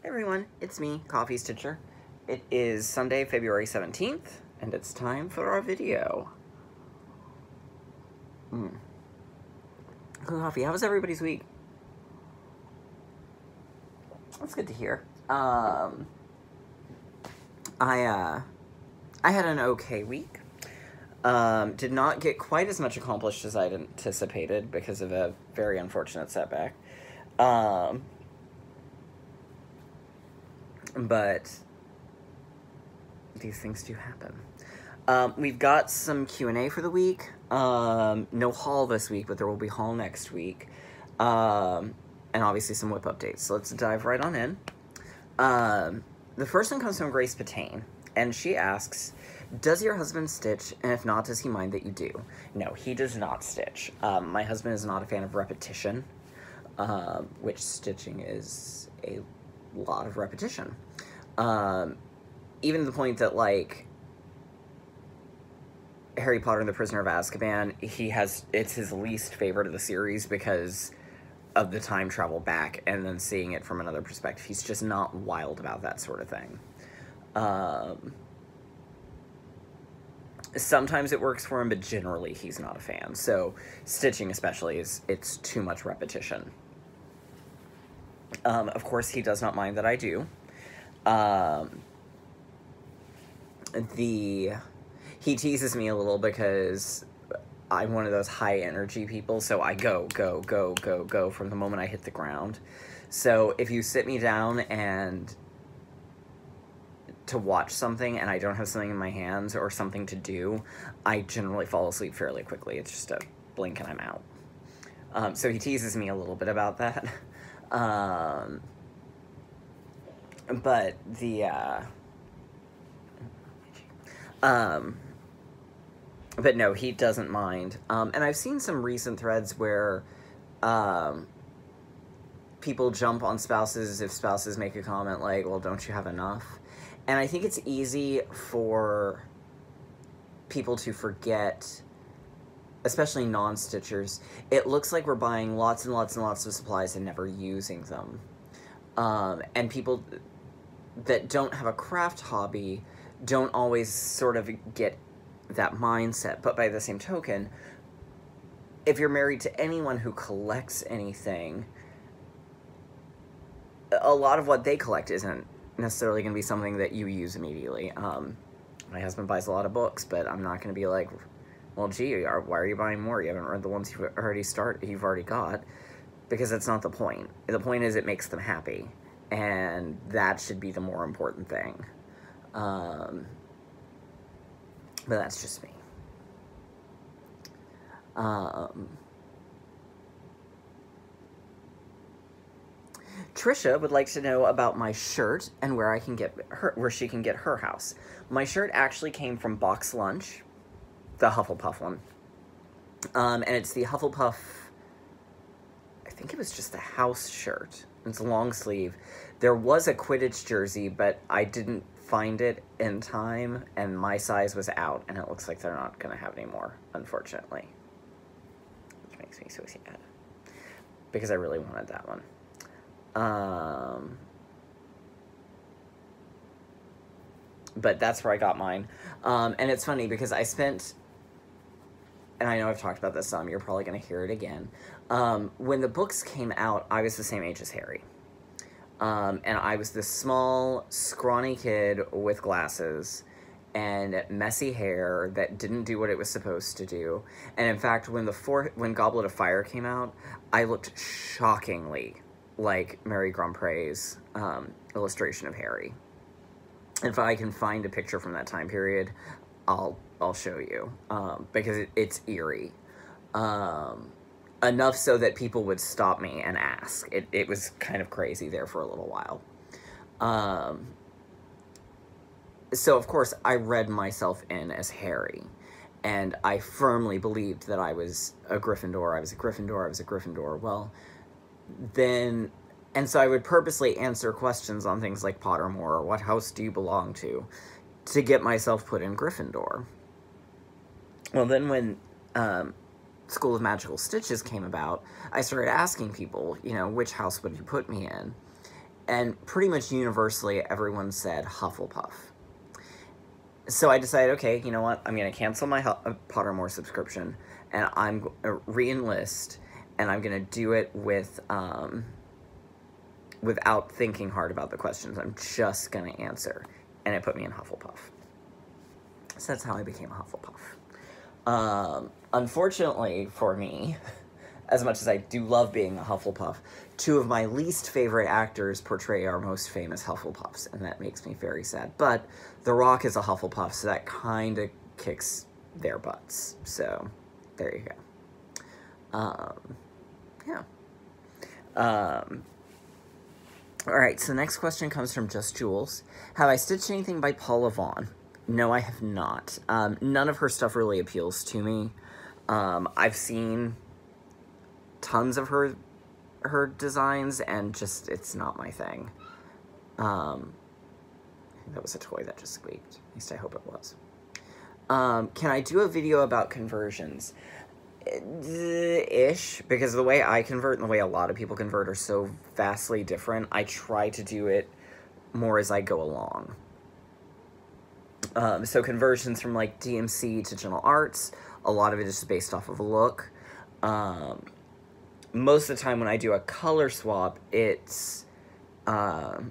everyone, it's me, Coffee Stitcher. It is Sunday, February 17th, and it's time for our video. Coffee, how was everybody's week? That's good to hear. I had an okay week. Did not get quite as much accomplished as I'd anticipated because of a very unfortunate setback. But these things do happen. We've got some Q&A for the week. No haul this week, but there will be haul next week. And obviously some whip updates. So let's dive right on in. The first one comes from Grace Patane, and she asks, does your husband stitch, and if not, does he mind that you do? No, he does not stitch. My husband is not a fan of repetition, which stitching is a lot of repetition. Even to the point that, like, Harry Potter and the Prisoner of Azkaban, it's his least favorite of the series because of the time travel back and then seeing it from another perspective. He's just not wild about that sort of thing. Sometimes it works for him, but generally he's not a fan. So stitching especially, it's too much repetition. Of course, he does not mind that I do. He teases me a little because I'm one of those high energy people, so I go from the moment I hit the ground. So if you sit me down and to watch something and I don't have something in my hands or something to do, I generally fall asleep fairly quickly. It's just a blink and I'm out. So he teases me a little bit about that. But but no, he doesn't mind. And I've seen some recent threads where, people jump on spouses if spouses make a comment like, well, don't you have enough? And I think it's easy for people to forget, especially non-stitchers. It looks like we're buying lots and lots and lots of supplies and never using them. And people that don't have a craft hobby don't always sort of get that mindset. But by the same token, if you're married to anyone who collects anything, a lot of what they collect isn't necessarily going to be something that you use immediately. My husband buys a lot of books, but I'm not going to be like, well, gee, why are you buying more? You haven't read the ones you've already got, because that's not the point. The point is it makes them happy, and that should be the more important thing. But that's just me. Trisha would like to know about my shirt and where she can get her house. My shirt actually came from Box Lunch, the Hufflepuff one. And it's the Hufflepuff, I think it was just the house shirt. It's a long sleeve. There was a Quidditch jersey, but I didn't find it in time, and my size was out, and it looks like they're not going to have any more, unfortunately. Which makes me so sad, because I really wanted that one. But that's where I got mine. And it's funny because I spent, and I know I've talked about this some, you're probably going to hear it again. When the books came out, I was the same age as Harry. And I was this small, scrawny kid with glasses and messy hair that didn't do what it was supposed to do. And in fact, when Goblet of Fire came out, I looked shockingly like Mary Grandpre's illustration of Harry. If I can find a picture from that time period, I'll show you, because it's eerie. Enough so that people would stop me and ask. It was kind of crazy there for a little while. So of course I read myself in as Harry, and I firmly believed that I was a Gryffindor. I was a Gryffindor. Well, then, and so I would purposely answer questions on things like Pottermore or what house do you belong to get myself put in Gryffindor. Well, then when School of Magical Stitches came about, I started asking people, you know, which house would you put me in? and pretty much universally everyone said Hufflepuff. So I decided, okay, you know what? I'm going to cancel my Pottermore subscription, and I'm going to re-enlist, and I'm going to do it with, without thinking hard about the questions. I'm just going to answer. And it put me in Hufflepuff. So that's how I became a Hufflepuff. Unfortunately for me, as much as I do love being a Hufflepuff, two of my least favorite actors portray our most famous Hufflepuffs, and that makes me very sad. But The Rock is a Hufflepuff, so that kind of kicks their butts. So, there you go. Yeah. Alright, so the next question comes from Just Jules. Have I stitched anything by Paula Vaughn? No, I have not. None of her stuff really appeals to me. I've seen tons of her designs, and just, it's not my thing. I think that was a toy that just squeaked. At least I hope it was. Can I do a video about conversions? Ish, because the way I convert and the way a lot of people convert are so vastly different. I try to do it more as I go along. So conversions from like DMC to Gentle Arts, a lot of it is just based off of a look. Most of the time when I do a color swap, it's all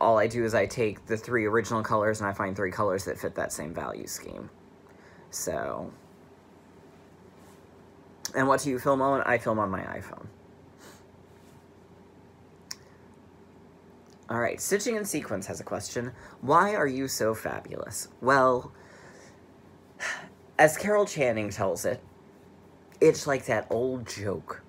I do is I take the 3 original colors and I find 3 colors that fit that same value scheme. So, and what do you film on? I film on my iPhone. Alright, Stitching in Sequence has a question. Why are you so fabulous? Well, as Carol Channing tells it, it's like that old joke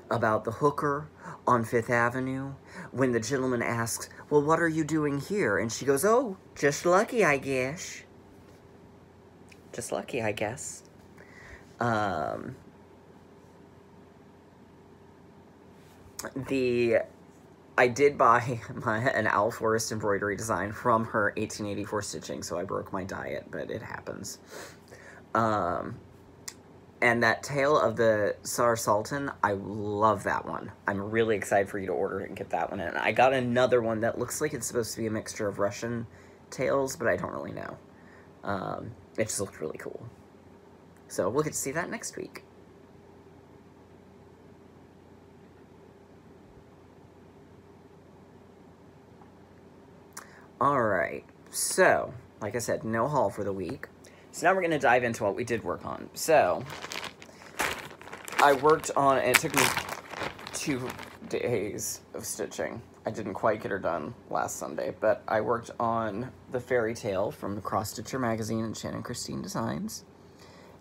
about the hooker on Fifth Avenue when the gentleman asks, well, what are you doing here? And she goes, oh, just lucky, I guess. Just lucky, I guess. I did buy an Al Forrest embroidery design from her 1884 stitching, so I broke my diet, but it happens. And that Tale of the Tsar Sultan, I love that one. I'm really excited for you to order it and get that one in. I got another one that looks like it's supposed to be a mixture of Russian tales, but I don't really know. It just looked really cool. So we'll get to see that next week. Alright, so, like I said, no haul for the week. So now we're going to dive into what we did work on. So, I worked on, and it took me 2 days of stitching. I didn't quite get her done last Sunday, but I worked on the fairy tale from the Cross Stitcher magazine and Shannon Christine Designs.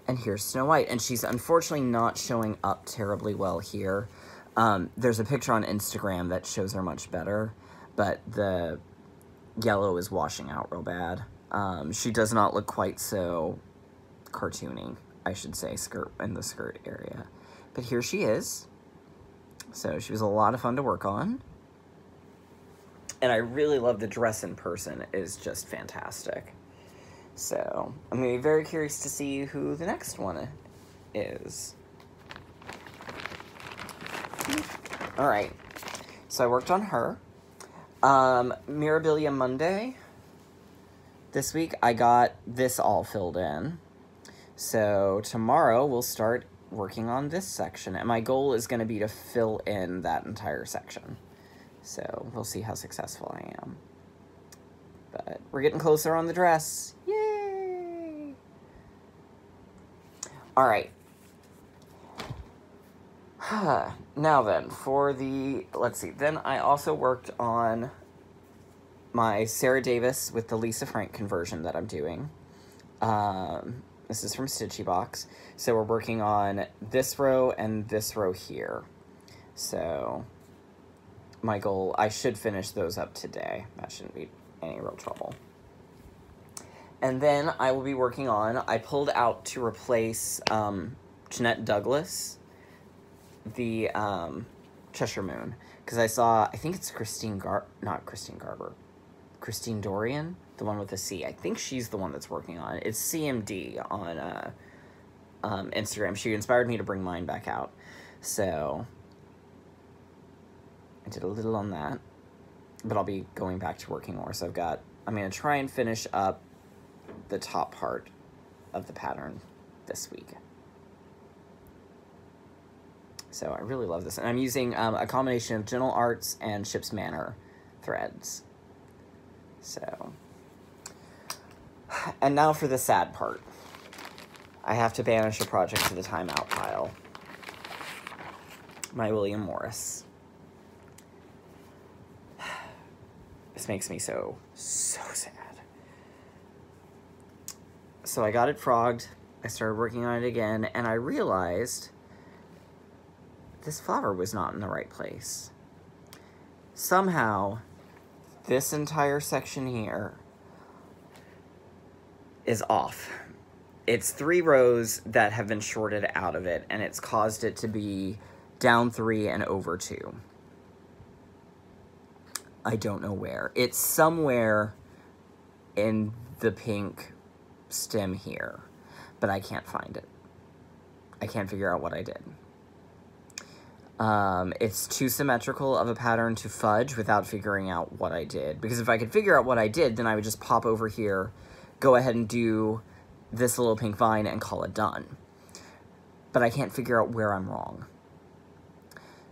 And here's Snow White, and she's unfortunately not showing up terribly well here. There's a picture on Instagram that shows her much better, but the yellow is washing out real bad. She does not look quite so cartoony, I should say, in the skirt area. But here she is. So she was a lot of fun to work on. And I really love the dress in person. It is just fantastic. So I'm going to be very curious to see who the next one is. Alright. So I worked on her. Mirabilia Monday. This week I got this all filled in. So tomorrow we'll start working on this section. And my goal is going to be to fill in that entire section. So we'll see how successful I am. But we're getting closer on the dress. Yay! Alright. Now then, for the, let's see, then I also worked on my Sarah Davis with the Lisa Frank conversion that I'm doing. This is from Stitchy Box. So we're working on this row and this row here. So my goal, I should finish those up today. That shouldn't be any real trouble. And then I will be working on, I pulled out to replace Jeanette Douglas, the Cheshire Moon, because I saw, I think it's Christine Dorian, the one with the C. I think she's the one that's working on it. It's CMD on Instagram. She inspired me to bring mine back out. So did a little on that, but I'll be going back to working more. So I'm going to try and finish up the top part of the pattern this week. So I really love this. And I'm using a combination of Gentle Arts and Ship's Manor threads. So, and now for the sad part. I have to banish a project to the timeout pile. My William Morris. This makes me so sad. So I got it frogged. I started working on it again, and I realized this flower was not in the right place. Somehow, this entire section here is off. It's 3 rows that have been shorted out of it, and it's caused it to be down 3 and over 2. I don't know where. It's somewhere in the pink stem here, but I can't find it. I can't figure out what I did. It's too symmetrical of a pattern to fudge without figuring out what I did. Because if I could figure out what I did, then I would just pop over here, go ahead and do this little pink vine and call it done. But I can't figure out where I'm wrong.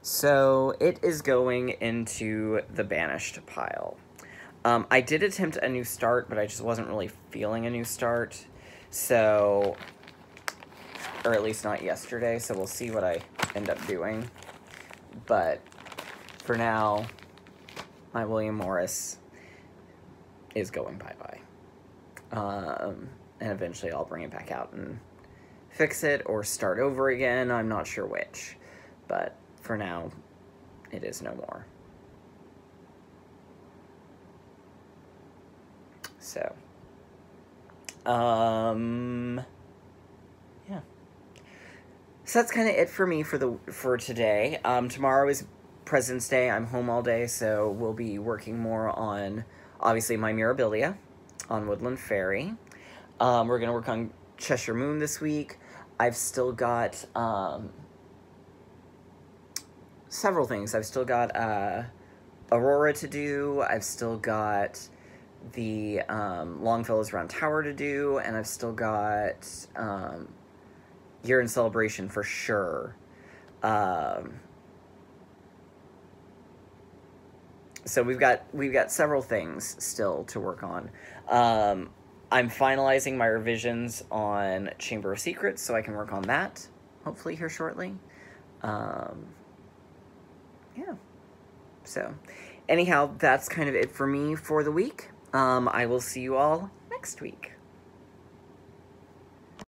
So it is going into the banished pile. I did attempt a new start, but I just wasn't really feeling a new start. So, or at least not yesterday, so we'll see what I end up doing. But for now, my William Morris is going bye-bye. And eventually I'll bring it back out and fix it or start over again. I'm not sure which. But for now, it is no more. So, yeah. So that's kind of it for me for today. Tomorrow is President's Day. I'm home all day, so we'll be working more on, obviously, my Mirabilia on Woodland Fairy. We're going to work on Cheshire Moon this week. I've still got several things. I've still got Aurora to do. I've still got the Longfellow's Round Tower to do, and I've still got Year in Celebration for sure. So we've got several things still to work on. I'm finalizing my revisions on Chamber of Secrets, so I can work on that, hopefully here shortly. Yeah. So, anyhow, that's kind of it for me for the week. I will see you all next week.